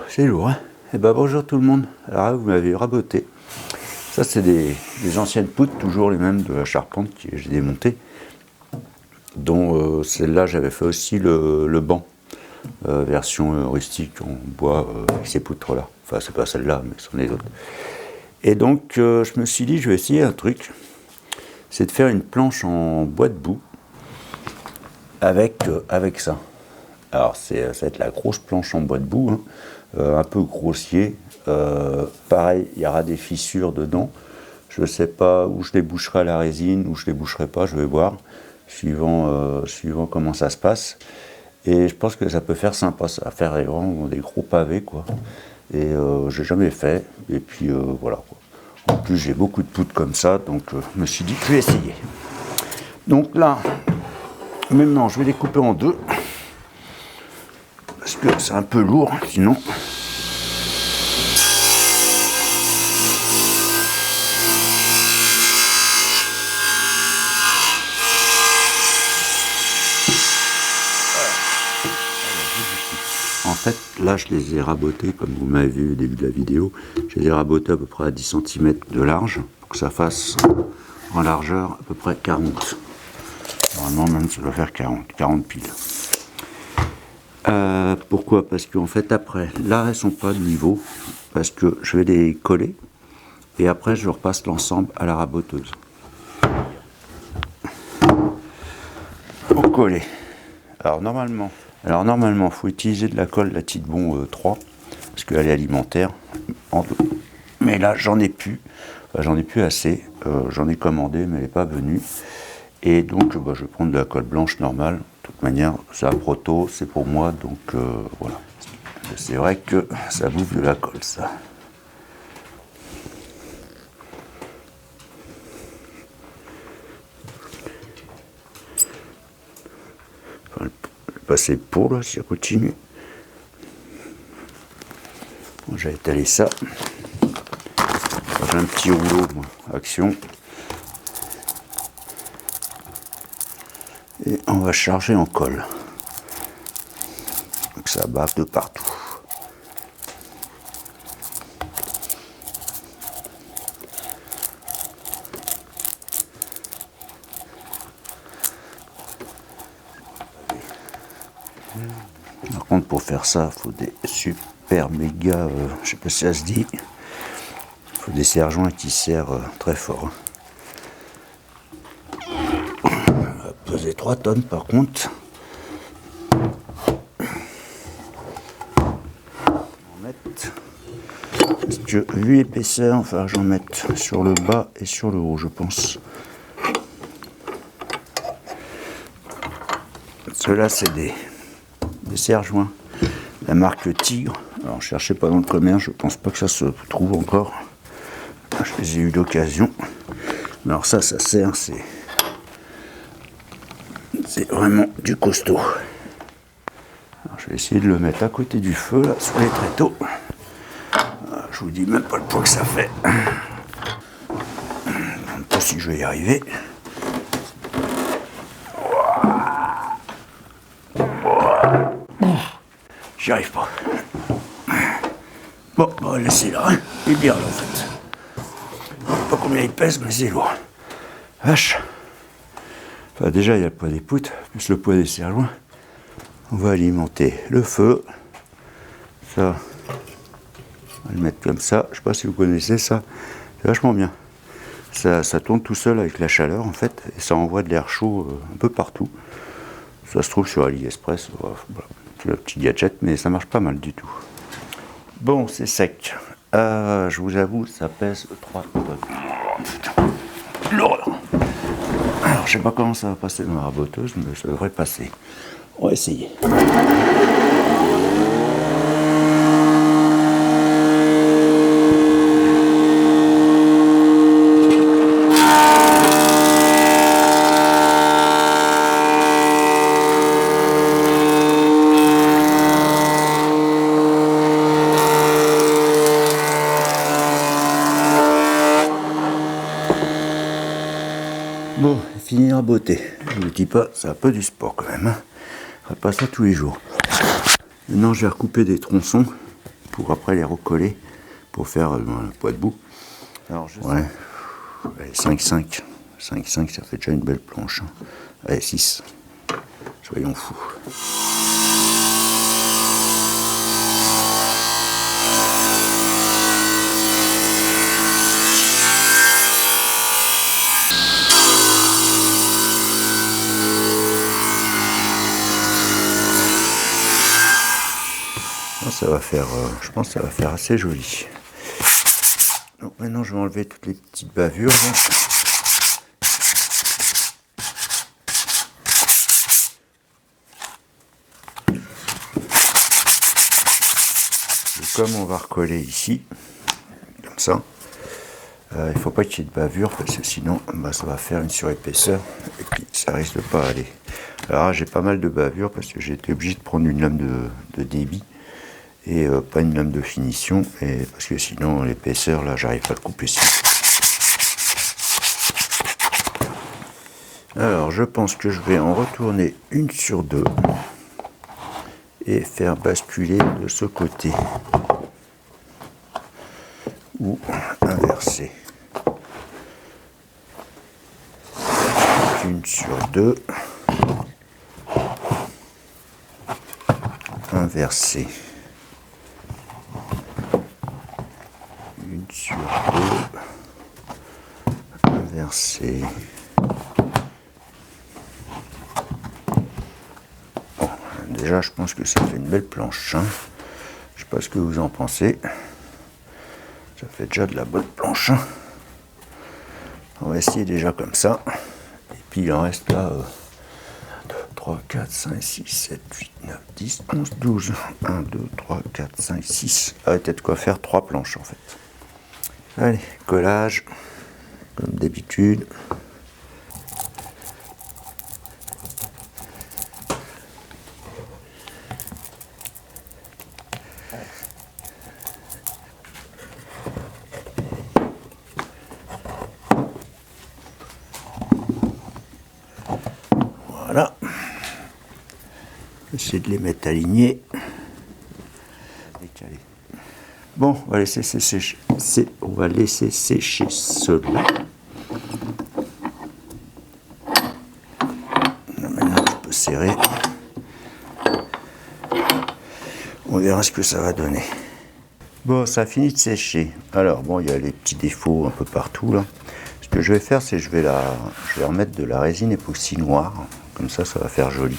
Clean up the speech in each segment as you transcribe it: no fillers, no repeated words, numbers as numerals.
C'est lourd, hein. Eh ben bonjour tout le monde. Alors là, vous m'avez raboté. Ça, c'est des anciennes poutres, toujours les mêmes de la charpente que j'ai démontées. Dont celle-là, j'avais fait aussi le banc. Version rustique en bois avec ces poutres-là. Enfin, c'est pas celle-là, mais c'en est d'autres. Et donc, je me suis dit, je vais essayer un truc. C'est de faire une planche en bois de boue avec ça. Alors, ça va être la grosse planche en bois de boue, hein, un peu grossier. Pareil, il y aura des fissures dedans. Je ne sais pas où je les boucherai à la résine, où je les boucherai pas, je vais voir, suivant comment ça se passe. Et je pense que ça peut faire sympa, ça va faire vraiment des gros pavés, quoi. Et j'ai jamais fait, et puis voilà, quoi. En plus, j'ai beaucoup de poutres comme ça, donc je me suis dit que je vais essayer. Donc là, maintenant, je vais les couper en deux, parce que c'est un peu lourd, sinon. En fait, là, je les ai rabotés, comme vous m'avez vu au début de la vidéo. Je les ai rabotés à peu près à 10 cm de large, pour que ça fasse en largeur à peu près 40. Normalement, même, ça doit faire 40 piles. Pourquoi? Parce qu'en fait, après, là, elles ne sont pas de niveau, parce que je vais les coller, et après, je repasse l'ensemble à la raboteuse. Pour coller. Alors, normalement, il faut utiliser de la colle la Titebond 3, parce qu'elle est alimentaire. Mais là, j'en ai plus. Enfin, j'en ai plus assez. J'en ai commandé, mais elle n'est pas venue. Et donc, je vais prendre de la colle blanche normale. De toute manière, c'est un proto, c'est pour moi, donc voilà. C'est vrai que ça bouffe de la colle, ça. Enfin, passer pour là, si ça continue. Bon, j'ai étalé ça. J'ai un petit rouleau, moi, action. Et on va charger en colle. Donc ça bave de partout. Par contre, pour faire ça, il faut des super méga, je sais pas si ça se dit, il faut des serre-joints qui serrent très fort. Ça va peser 3 tonnes par contre. Parce que vu l'épaisseur, enfin j'en mette sur le bas et sur le haut, je pense. Ceux-là, c'est des serre-joints. La marque Tigre. Alors, cherchez pas dans le commerce, je pense pas que ça se trouve encore. Je les ai eu d'occasion. Alors ça sert, c'est vraiment du costaud. Alors, je vais essayer de le mettre à côté du feu, là, sur les tréteaux. Alors, je vous dis même pas le poids que ça fait. Je ne sais pas si je vais y arriver. J'y arrive pas. Bon, on va laisser là. Hein. Il est bien là en fait. Je sais pas combien il pèse, mais c'est lourd. Vache. Enfin, déjà, il y a le poids des poutres, plus le poids des serre-joints. On va alimenter le feu. Ça, on va le mettre comme ça. Je sais pas si vous connaissez ça. C'est vachement bien. Ça tourne tout seul avec la chaleur en fait. Et ça envoie de l'air chaud un peu partout. Ça se trouve sur AliExpress. Voilà. C'est un petit gadget, mais ça marche pas mal du tout. Bon, c'est sec. Je vous avoue, ça pèse 3 tonnes. Putain, l'horreur. Alors, je sais pas comment ça va passer dans la raboteuse, mais ça devrait passer. On va essayer. Bon, fini à beauté. Je ne vous dis pas, c'est un peu du sport quand même. Hein. On ne fera pas ça tous les jours. Maintenant, je vais recouper des tronçons pour après les recoller pour faire le poids debout. Alors ouais, allez, 5-5. 5-5, ça fait déjà une belle planche. Allez, 6. Soyons fous. Ça va faire, je pense que ça va faire assez joli. Donc maintenant je vais enlever toutes les petites bavures. Et comme on va recoller ici, comme ça, il ne faut pas qu'il y ait de bavure parce que sinon ça va faire une surépaisseur et puis ça risque de pas aller. Alors j'ai pas mal de bavure parce que j'ai été obligé de prendre une lame de débit et pas une lame de finition, et parce que sinon l'épaisseur là j'arrive pas à le couper ici. Alors je pense que je vais en retourner une sur deux et faire basculer de ce côté ou inverser. Une sur deux, inverser. Une sur deux, inverser. Bon, déjà je pense que ça fait une belle planche. Je sais pas ce que vous en pensez. Ça fait déjà de la bonne planche. On va essayer déjà comme ça. Et puis il en reste là 3, 4, 5, 6, 7, 8, 9, 10, 11, 12. 1, 2, 3, 4, 5, 6. Arrêtez de quoi faire 3 planches en fait. Allez, collage, comme d'habitude. Voilà. J'essaie de les mettre alignés. Décalés. Bon, on va laisser sécher. On va laisser sécher cela. Maintenant, je peux serrer. On verra ce que ça va donner. Bon, ça a fini de sécher. Alors, bon, il y a les petits défauts un peu partout là. Ce que je vais faire, c'est que je vais remettre de la résine époxy noire. Comme ça, ça va faire joli.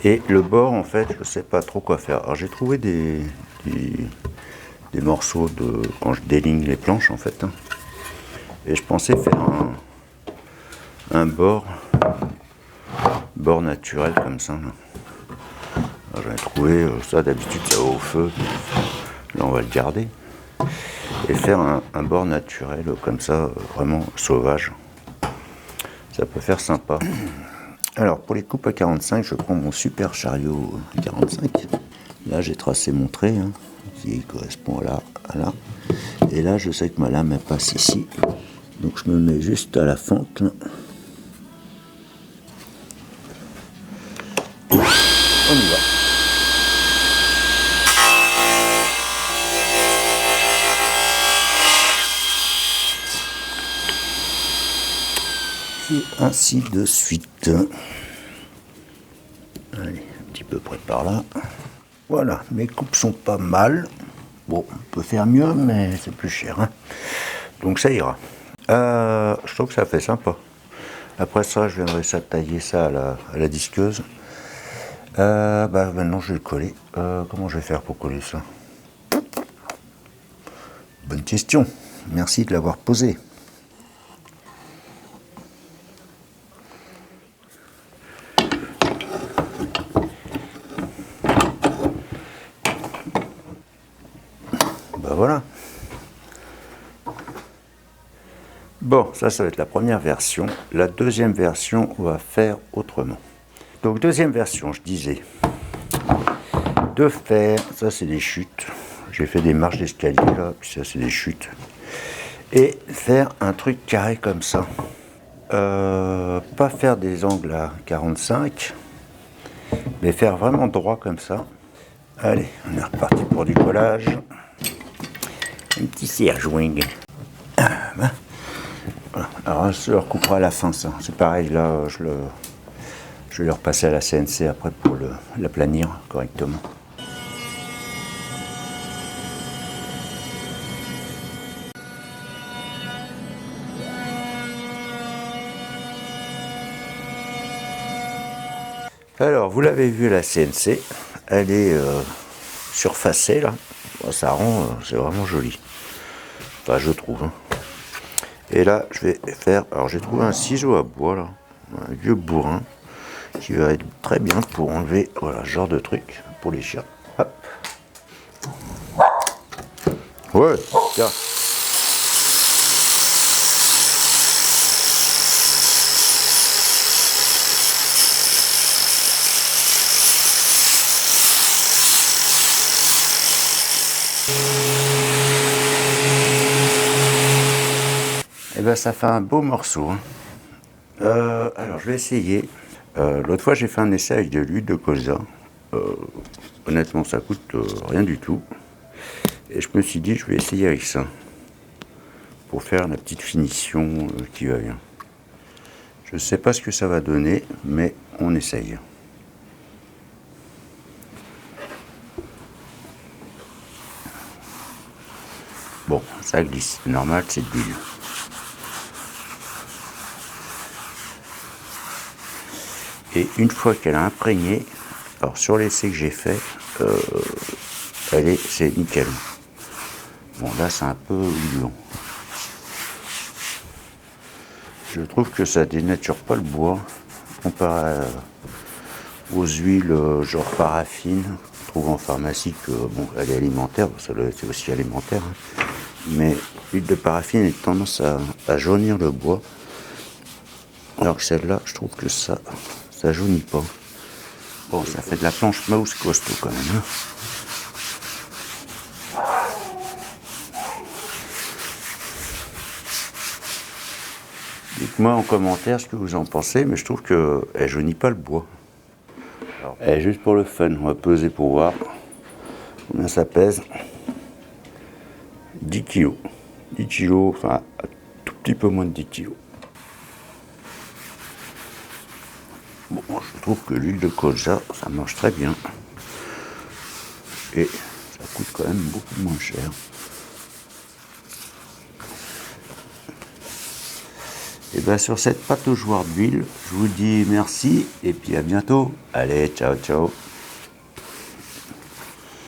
Et le bord, en fait, je ne sais pas trop quoi faire. Alors, j'ai trouvé des morceaux de quand je déligne les planches, en fait. Et je pensais faire un bord naturel comme ça. J'en ai trouvé ça, d'habitude, ça va au feu. Là, on va le garder. Et faire un bord naturel comme ça, vraiment sauvage. Ça peut faire sympa. Alors, pour les coupes à 45, je prends mon super chariot 45. Là, j'ai tracé mon trait, qui correspond à là. Et là, je sais que ma lame, elle passe ici. Donc, je me mets juste à la fente, là. On y va. Et ainsi de suite. Allez, un petit peu près par là. Voilà, mes coupes sont pas mal. Bon, on peut faire mieux, mais c'est plus cher. Donc ça ira. Je trouve que ça fait sympa. Après ça, je viendrai tailler ça à la disqueuse. Maintenant, je vais le coller. Comment je vais faire pour coller ça? Bonne question. Merci de l'avoir posée. Voilà. Bon, ça va être la première version. La deuxième version, on va faire autrement. Donc, deuxième version, je disais, de faire, ça c'est des chutes. J'ai fait des marches d'escalier là, puis ça c'est des chutes. Et faire un truc carré comme ça. Pas faire des angles à 45, mais faire vraiment droit comme ça. Allez, on est reparti pour du collage. Un petit serre-joint. Voilà. Alors, je le recoupera à la fin, ça. C'est pareil, là, je vais le repasser à la CNC après pour l'aplanir correctement. Alors, vous l'avez vu, la CNC, elle est surfacée, là. Bon, ça rend, c'est vraiment joli. Enfin, je trouve. Hein. Et là, je vais faire... Alors, j'ai trouvé un ciseau à bois, là. Un vieux bourrin, qui va être très bien pour enlever, voilà, ce genre de truc, pour les chiens. Hop. Ouais, tiens. Et ben ça fait un beau morceau. Hein. Alors je vais essayer. L'autre fois j'ai fait un essai avec de l'huile de colza. Honnêtement ça coûte rien du tout. Et je me suis dit je vais essayer avec ça. Pour faire la petite finition qui va bien. Je ne sais pas ce que ça va donner, mais on essaye. Bon, ça glisse, c'est normal, c'est de l'huile. Et une fois qu'elle a imprégné, alors sur l'essai que j'ai fait, c'est nickel. Bon là c'est un peu huilant. Je trouve que ça dénature pas le bois comparé aux huiles genre paraffine. Je trouve en pharmacie que bon elle est alimentaire, c'est aussi alimentaire, hein. Mais l'huile de paraffine a tendance à jaunir le bois. Alors que celle-là, je trouve que ça jaunit pas. Bon, ça fait de la planche mouse costaud quand même. Hein. Dites-moi en commentaire ce que vous en pensez, mais je trouve qu'elle jaunit pas le bois. Alors, juste pour le fun, on va peser pour voir combien ça pèse. 10 kg. 10 kg, enfin un tout petit peu moins de 10 kg. Bon, je trouve que l'huile de colza, ça marche très bien. Et ça coûte quand même beaucoup moins cher. Et bien sur cette pâte au joueur d'huile, je vous dis merci et puis à bientôt. Allez, ciao ciao.